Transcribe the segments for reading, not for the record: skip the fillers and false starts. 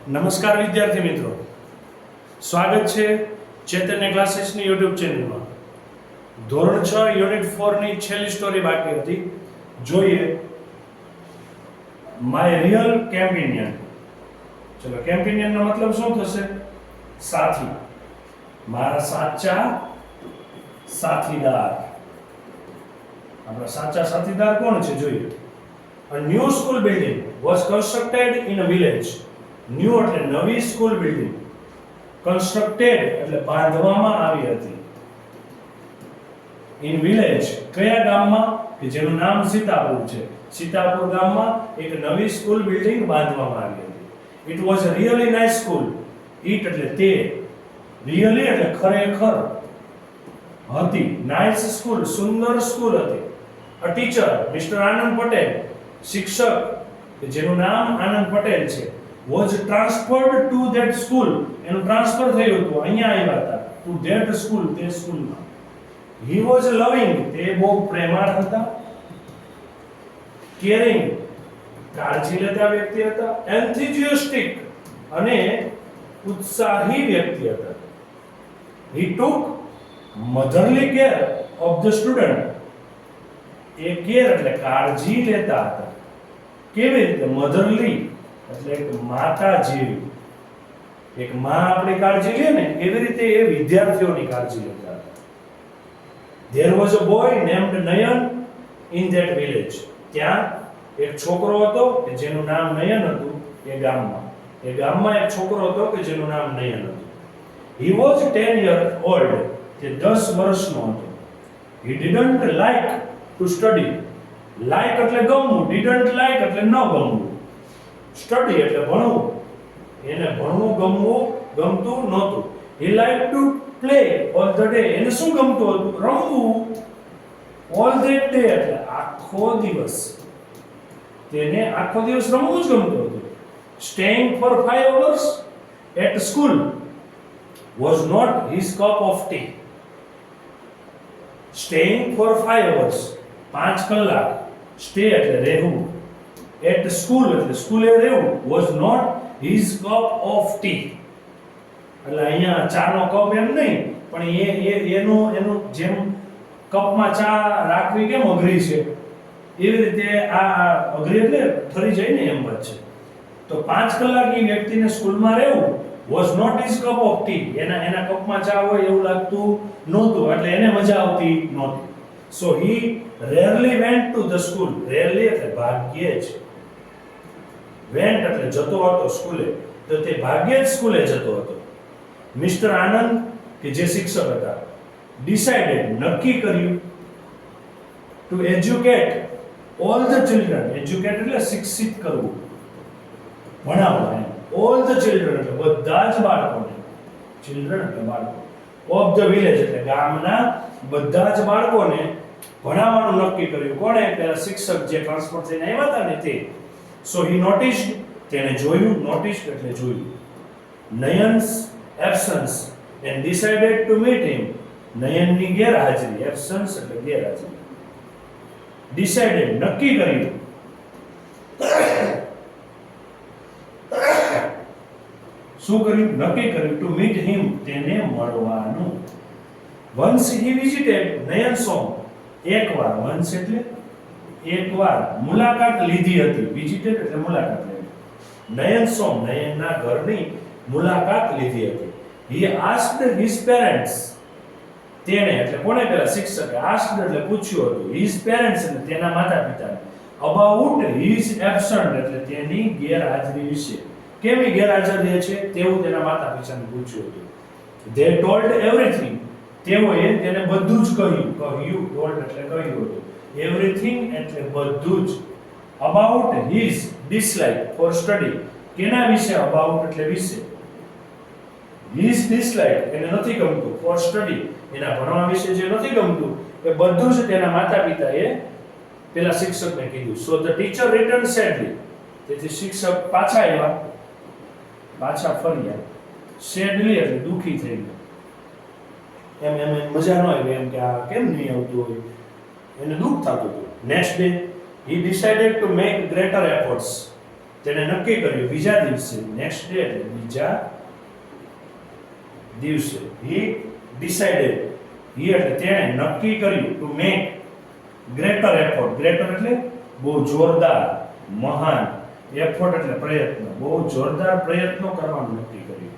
નમસ્કાર વિદ્યાર્થી મિત્રો, સ્વાગત છે ચૈતન્ય ક્લાસીસની યુટ્યુબ ચેનલમાં. ધોરણ 6 યુનિટ 4 ની છેલ્લી સ્ટોરી બાકી હતી. જોઈએ માય રિયલ કેમ્પિનિયન. ચલો, કેમ્પિનિયન નો મતલબ શું થશે? સાથી, મારા સાચા સાથીદાર. આપણા સાચા સાથીદાર કોણ છે જોઈએ. A new school building was constructed in a village. New એટલે નવી સ્કૂલ બિલ્ડિંગ, constructed એટલે બાંધવામાં આવી હતી. In village કયા ગામમાં? કે જેનું નામ સીતાપુર છે. સીતાપુર ગામમાં એક નવી સ્કૂલ બિલ્ડિંગ બાંધવામાં આવી હતી. It was a really nice school. It એટલે તે, really એટલે ખરેખર હતી. Nice school સુંદર સ્કૂલ હતી. A teacher Mr. Anand Patel, શિક્ષક કે જેનું નામ આનંદ પટેલ છે, was transferred to that school. એનું ટ્રાન્સફર થયું હતું, અહીંયા આવ્યા હતા to that school, તે સ્કૂલમાં. He was loving, તે બહુ પ્રેમાળ હતા. Caring, કાળજી લેતા વ્યક્તિ હતા. Enthusiastic, અને ઉત્સાહી વ્યક્તિ હતા. He took motherly care of the student. A care એટલે કાળજી લેતા હતા. કેવી રીતે? મધરલી એટલે એક માતા જેવી. એક માં આપણી કાળજી લે ને એવી રીતે એ વિદ્યાર્થીઓની કાળજી લેતા હતા. There was a boy named Nayan in that village. ત્યાં એક છોકરો હતો કે જેનું નામ નયન હતું. એ ગામમાં એક છોકરો હતો કે જેનું નામ નયન હતું. He was 10 years old. તે 10 વર્ષનો હતો. He didn't like to study. Like એટલે ગમવું, didn't like એટલે ન ગમવું. Study એટલે ભણવું. એને ભણવું ગમતું નહોતું. He liked to play all the day. એને શું ગમતું હતું? રમવું. All that day એટલે આખો દિવસ. તેને આખો દિવસ રમવું જ ગમતું હતું. Staying for 5 hours at school was not his cup of tea. Staying for 5 hours, 5 કલાક. Stay એટલે રહેવું. At school એટલે સ્કૂલે રહેવું. Was not his cup of tea. એટલે અહીંયા ચાનો કપ એમ નહીં, પણ એનું જેમ કપમાં ચા રાખવી કેમ અઘરી છે, એવી રીતે આ અઘરી એટલે થરી જાય ને એમ વાત છે. તો 5 કલાક એ વ્યક્તિને સ્કૂલમાં રહેવું was not his cup of tea. એના કપમાં ચા હોય એવું લાગતું નહોતું, એટલે એને મજા આવતી નહોતી. So he rarely went to the school. Rarely એટલે ભાગ્યે જ. Went એટલે જતો હતો સ્કૂલે, તો તે ભાગ્યે જ સ્કૂલે જતો હતો. મિસ્ટર આનંદ કે જે શિક્ષક હતા, decided નક્કી કર્યું to educate all the children. Educate એટલે શિક્ષિત કરવું, ભણાવવા. All the children એટલે બધા જ બાળકોને. Children એટલે બાળકો. Of the village એટલે ગામના બધા જ બાળકોને ભણાવવાનું નક્કી કર્યું. કોણે? પેલા શિક્ષક જે ટ્રાન્સફર થઈને આવ્યા હતા ને તે. So he noticed, તેને જોયું. Noticed એટલે જોયું. Nayan's absence and decided to meet him. નયનની ગેરહાજરી. Absence એટલે ગેરહાજરી. Decided નક્કી કર્યું. શું કર્યું? નક્કી કર્યું to meet him, તેને મળવાનું. Once he visited Nayan's home. એકવાર. once એટલે એકવાર મુલાકાત લીધી હતી. visited એટલે મુલાકાત લેવી. Nayan's home, નયનના ઘરની મુલાકાત લીધી હતી. He asked his parents. તેણે એટલે કોણે? પેલા શિક્ષકે. asked એટલે પૂછ્યું હતું. his parents એટલે તેના માતા-પિતાને. about his absence એટલે તેની ગેરહાજરી વિશે. કેવી ગેરહાજરી છે તેવું તેના માતા-પિતાને પૂછ્યું હતું. They told everything. તેઓએ તેને બધું જ કહ્યું. told એટલે કહ્યું હતું. everything એટલે બધું જ. about his dislike for study. કેના વિશે? about એટલે વિશે. his dislike એને નથી ગમતું. for study એના ભણવા વિશે જે નથી ગમતું એ બધું જ તેના માતા-પિતાએ પેલા શિક્ષકને કીધું. So the teacher returned sadly. તેથી શિક્ષક પાછા આવ્યા, પાછા ફર્યા. sadly એટલે દુખી થઈ ગયા. એમ મજા ન આવી, એમ કે આ કેમ નહીં આવતું હોય, એને દુઃખ થતું હતું. Next day he decided to make greater efforts. તેણે નક્કી કર્યું બીજા દિવસે, નેક્સ્ટ ડે એટલે બીજા દિવસે, he decided, he એટલે તેણે નક્કી કર્યું to make greater effort, greater એટલે બહુ જોરદાર, મહાન, effort એટલે પ્રયત્ન, બહુ જોરદાર પ્રયત્નો કરવાનું નક્કી કર્યું.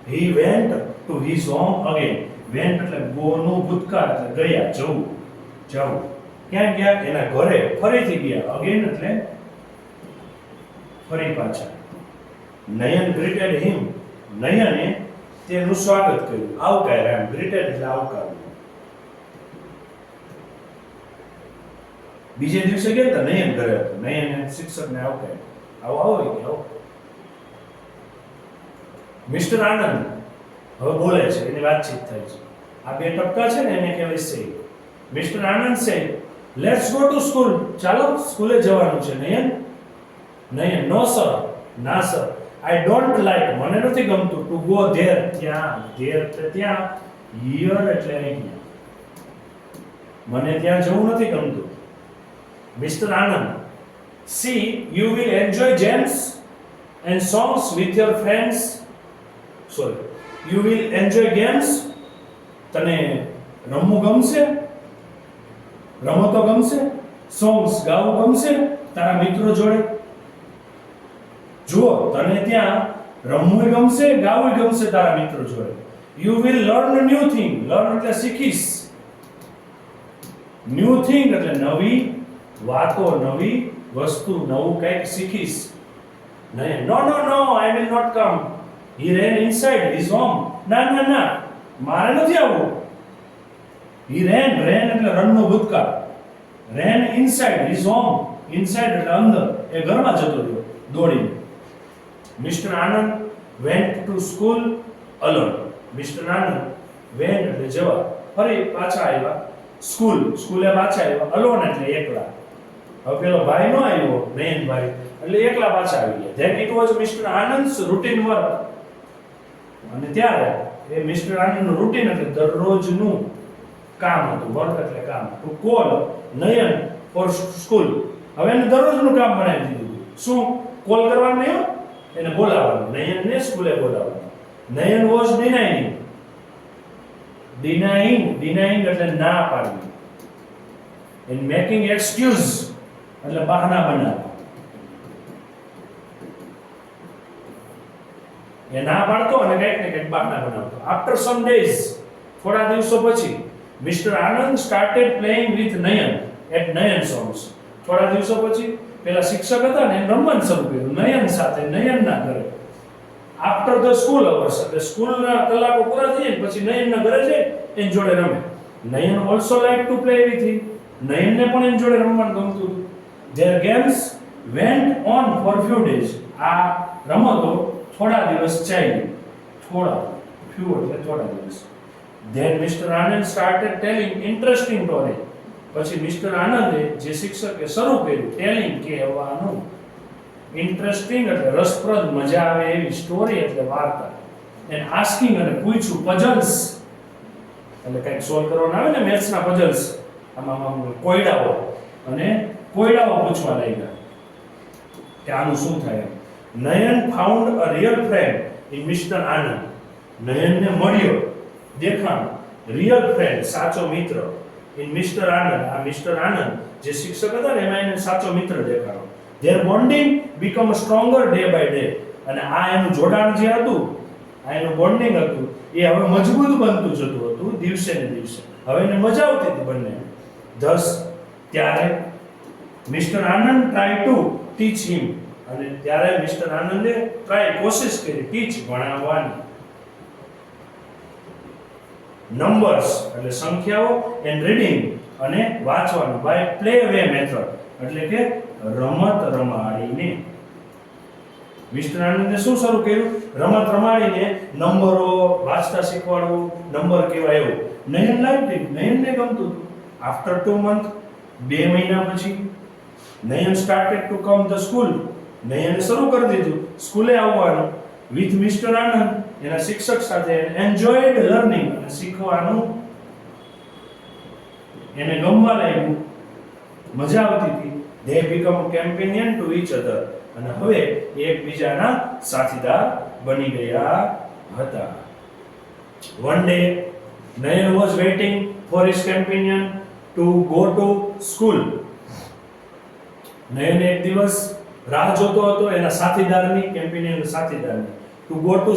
he went to his home again, went એટલે go નું ભૂતકાળ એટલે ગયા, જવું, ક્યાં ગયા? એના ઘરે ફરીથી ગયા, again એટલે ફરી પાછા. નયન greeted him, નયને તેનું સ્વાગત કર્યું, આવકાર્યા. greeted એટલે આવકારવું. બીજે દિવસે ગયા હતા નયન ઘરે હતો, નયને શિક્ષકને આવકાર્યા, આવો કે આવો. મિસ્ટર આનંદ હવે બોલે છે, એની વાતચીત થાય છે. આ બે ટપકા છે ને એને કહેવાય સે. મિસ્ટર આનંદ સે, લેટ્સ ગો ટુ સ્કૂલ, ચાલો સ્કૂલે જવાનું છે. નયન નો સર, ના સર, આઈ ડોન્ટ લાઈક, મને નથી ગમતું, ટુ ગો ધેર, ત્યાં, ધેર એટલે ત્યાં, હિયર એટલે અહીંયા, મને ત્યાં જવું નથી ગમતું. Mister Anand, see, you will enjoy games and songs with your friends. Sorry, you will enjoy games. તને રમવું ગમશે, રમતો ગમશે, songs ગાવું ગમશે તારા મિત્રો જોડે. જુઓ, તને ત્યાં રમવું ગમશે, ગાવું ગમશે તારા મિત્રો જોડે. You will learn a new thing, learn એટલે શીખીશ, new thing એટલે નવી વાતો, નવી વસ્તુ, નવું કંઈક શીખીશ. નહીં, no no no, I will not come. He ran inside his home, ના ના ના, મારે નથી આવવું. હી રેન, રેન એટલે રનનો ભૂતકાળ, રેન ઇનસાઇડ હિઝ હોમ, ઇનસાઇડ એટલે અંદર, એ ઘરમાં જતો રહ્યો દોડીને. Mister Anand went to school alone, mister Anand vent એટલે જવા, ફરી પાછા આવ્યા સ્કૂલ, સ્કૂલે પાછા આવ્યા, અલોન એટલે એકલા. હવે પેલો ભાઈ નો આવ્યો, નયન ભાઈ, એટલે એકલા પાછા આવી ગયા. Then it was mister Anand's routine work, અને ત્યારે એ મિસ્ટર આનંદનું રૂટીન એટલે દરરોજનું કામ હતું, વર્ક એટલે કામ, to call Nayan for school. હવે એને દરરોજનું કામ બનાવી દીધું. શું? કોલ કરવાનું નહીં, એને બોલાવવાનું, નયનને સ્કૂલે બોલાવવાનું. નયન વોઝ ડિનાઇંગ એટલે ના પાડવી, એન્ડ મેકિંગ એક્સક્યુઝ એટલે બહાના બનાવવા. એ ના પાડતો અને કંઈક ને કંઈક બહાના બનાવતો. આફ્ટર સમ ડેઝ, થોડા દિવસો પછી, mister Anand started playing with Nayan at Nayan's homes. થોડા દિવસો પછી પેલા શિક્ષક હતા ને રમવાનું શરૂ કર્યું નયન સાથે, નયનના ઘરે. આફ્ટર ધ સ્કૂલ અવર્સ એટલે સ્કૂલના કલાકો પૂરા થઈ જાય પછી નયનના ઘરે જાય, એની જોડે રમે. Nayan also like to play with him, નયનને પણ એની જોડે રમવાનું ગમતું હતું. Their games went on for few days, આ રમતો થોડા દિવસ ચાલી, થોડા, ફ્યુ એટલે થોડા દિવસ. Than mister Anand started telling interesting story, પછી મિસ્ટર આનંદે જે શિક્ષકે શરૂ કર્યું ટેલિંગ કહેવાનું, ઇન્ટરેસ્ટિંગ એટલે રસપ્રદ, મજા આવે એવી, સ્ટોરી એટલે વાર્તા, એન્ડ આસ્કિંગ અને પૂછ્યું, પઝલ્સ એટલે કંઈક સોલ્વ કરવાના આવે ને મેથ્સના પઝલ્સ, આમાં કોયડાઓ, અને કોયડાઓ પૂછવા લાગ્યા કે આનું શું થાય. Nayan found a real friend in mister Anand, નયનને મળ્યો, દેખાણ, રિયલ ફ્રેન્ડ સાચો મિત્ર, ઇન મિસ્ટર આનંદ, આ મિસ્ટર આનંદ જે શિક્ષક હતા ને એમાં એને સાચો મિત્ર દેખાડો. Their bonding become stronger day by day, અને આ એનું જોડાણ જે હતું, આ એનું બોન્ડિંગ હતું, એ હવે મજબૂત બનતું જતું હતું દિવસે ને દિવસે. હવે એને મજા આવતી હતી બંને. ધસ, ત્યારે mister Anand try to teach him, અને ત્યારે મિસ્ટર આનંદે કોશિશ કરી ટીચ ભણાવવાની. નંબર્સ એટલે સંખ્યાઓ, એન્ડ રીડિંગ અને વાંચવાનું, બાય પ્લે વે મેથડ એટલે કે રમત રમાડીને. મિસ્ટર આનંદે શું શરૂ કર્યું? રમત રમાડીને નંબરો વાંચતા શીખવાડવું, નંબર કેવાય એવું. નયન લાઈક ઇટ, નયનને ગમતું. આફ્ટર 2 months, 2 મહિના પછી, Nayan started to come the school, નયને શરૂ કરી દીધું સ્કૂલે આવવાનું, વિથ મિસ્ટર આનંદ એના શિક્ષક સાથે, એન્જોયડ લર્નિંગ અને શીખવાનું એને ગમવા લાગ્યું, મજા આવતી હતી. they become companion to each other. અને હવે એકબીજાના સાથીદાર બની ગયા હતા. One day Nayan was waiting for his companion to go to school. નયન એક દિવસ રાહ જોતો હતો એના સાથીદારની, કેમ્પેનિયન સાથીદારની, ટુ ગો ટુ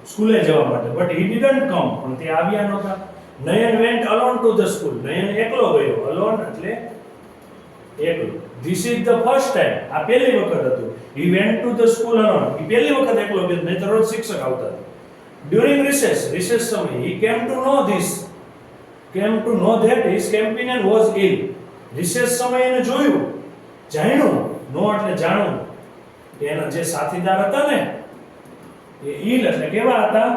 સ્કૂલે જવા માટે. બટ હી ડિડન્ટ કમ, પણ તે આવ્યા નહોતા. Nayan went alone to the school. Nayan એકલો ગયો. અલોન એટલે એકલો. This is the first time, આ પહેલી વખત હતું. He went to the school alone. He પહેલી વખત એકલો ગયો, નહીં તો રોજ શિક્ષક આવતા. ડ્યુરિંગ રિસેસ સમય he came to know that his companion was ill. Recess સમયે એને જોયું, જાણ્યું, નો એટલે જાણવું, એના જે સાથીદાર હતા ને એ ઇલ એટલે કેવા હતા?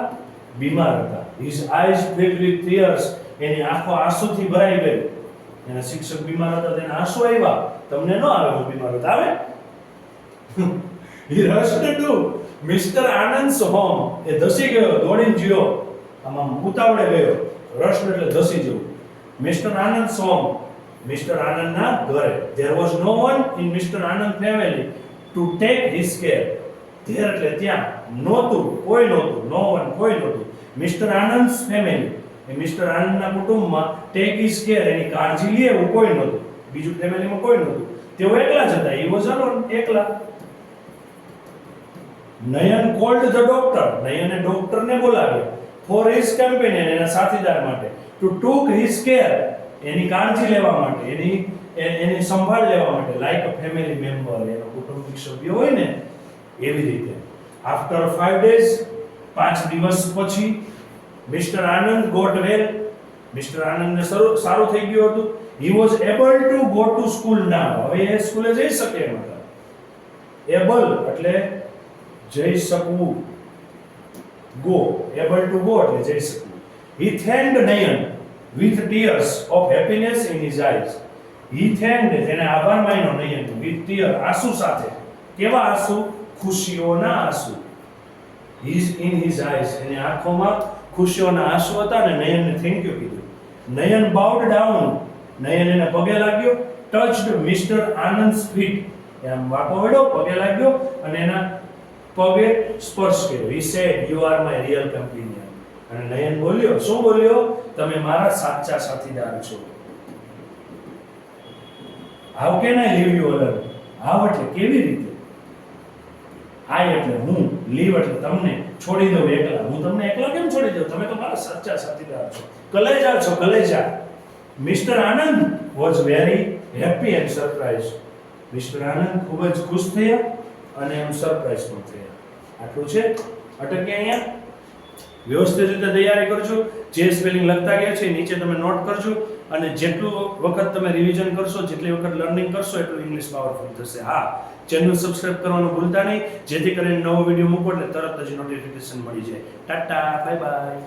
બીમાર હતા. His eyes filled with tears, એની આંખો આંસુથી ભરાઈ ગઈ. એના શિક્ષક બીમાર હતા, તેને આંસુ આવ્યા. તમને ન આવે? હું બીમાર હતો, આવે? હી રશ્ડ ટુ મિસ્ટર આનંદ્સ હોમ. એ ધસી ગયો, દોડીને ગયો, આમાં ઉતાવળે ગયો. રશ્ડ એટલે ધસી જવું. મિસ્ટર આનંદ્સ હોમ, મિસ્ટર આનંદના ઘરે. There was no one in Mr. Anand family to take his care. There એટલે ત્યાં, નહોતું, કોઈ નહોતું, no one, કોઈ નહોતું. Mr. Anand's family, એ મિસ્ટર આનંદના કુટુંબમાં take his care, એની કાળજી લે એવું કોઈ નહોતું. બીજું ફેમિલીમાં કોઈ નહોતું. તેઓ એકલા જ હતા. He was alone, એકલા. નયન called the doctor. નયને ડોક્ટરને બોલાવ્યો. For his companion, એના સાથીદાર માટે. To took his care, એની કાળજી લેવા માટે, એની સંભાળ લેવા માટે, લાઈક અ ફેમિલી મેમ્બર, એનો કુટુંબિક સભ્ય હોય ને એવી રીતે. આફ્ટર 5 days, 5 દિવસ પછી, mister Anand got well. Mister આનંદને સારું થઈ ગયું હતું. He was able to go to school now. હવે એ સ્કૂલે જઈ શકે એમ હતા. એબલ એટલે જઈ શકવું, ગો, એબલ ટુ ગો એટલે જઈ શકવું. હી થેન્ક્ડ નયન with tears of happiness in his eyes. He thanked, તેને આભાર માન્યો નયન, with tears, આંસુ સાથે. કેવા આંસુ? ખુશીઓના આંસુ. In his eyes, એની આંખોમાં ખુશીઓના આંસુ હતા ને નયનને થેન્ક યુ કીધું. નયન bowed down, નયન એને પગે લાગ્યો. touched Mr. Anand's feet, એમ વાકો વળ્યો, પગે લાગ્યો અને એના પગે સ્પર્શ કર્યો. He said, you are my real companion. અને નયન બોલ્યો, શું બોલ્યો? તમે મારા સાચા સાથીદાર છો. How can I leave you alone? How એટલે કેવી રીતે? I એટલે હું, leave એટલે તમને, છોડી દઉં એકલા. હું તમને એકલા કેમ છોડી દઉં? તમે તો મારા સાચા સાથીદાર છો, કલેજા છો, કલેજા. Mister Anand was very happy and surprised. Mister Anand ખૂબ જ ખુશ થયા અને એમ સરપ્રાઈઝ પણ થયા. આટલું છે. અટકે અહીંયા. વ્યવસ્થિત રીતે તૈયારી કરજો. જે સ્પેલિંગ લખતા ગયા છે નીચે તમે નોટ કરજો અને જેટલું વખત તમે રિવિઝન કરશો, જેટલી વખત લર્નિંગ કરશો એટલું ઇંગ્લિશ પાવરફુલ થશે. હા, ચેનલ સબસ્ક્રાઇબ કરવાનું ભૂલતા નહીં, જેથી કરીને નવો વિડીયો મૂકો એટલે તરત જ નોટિફિકેશન મળી જાય. Tata, bye bye.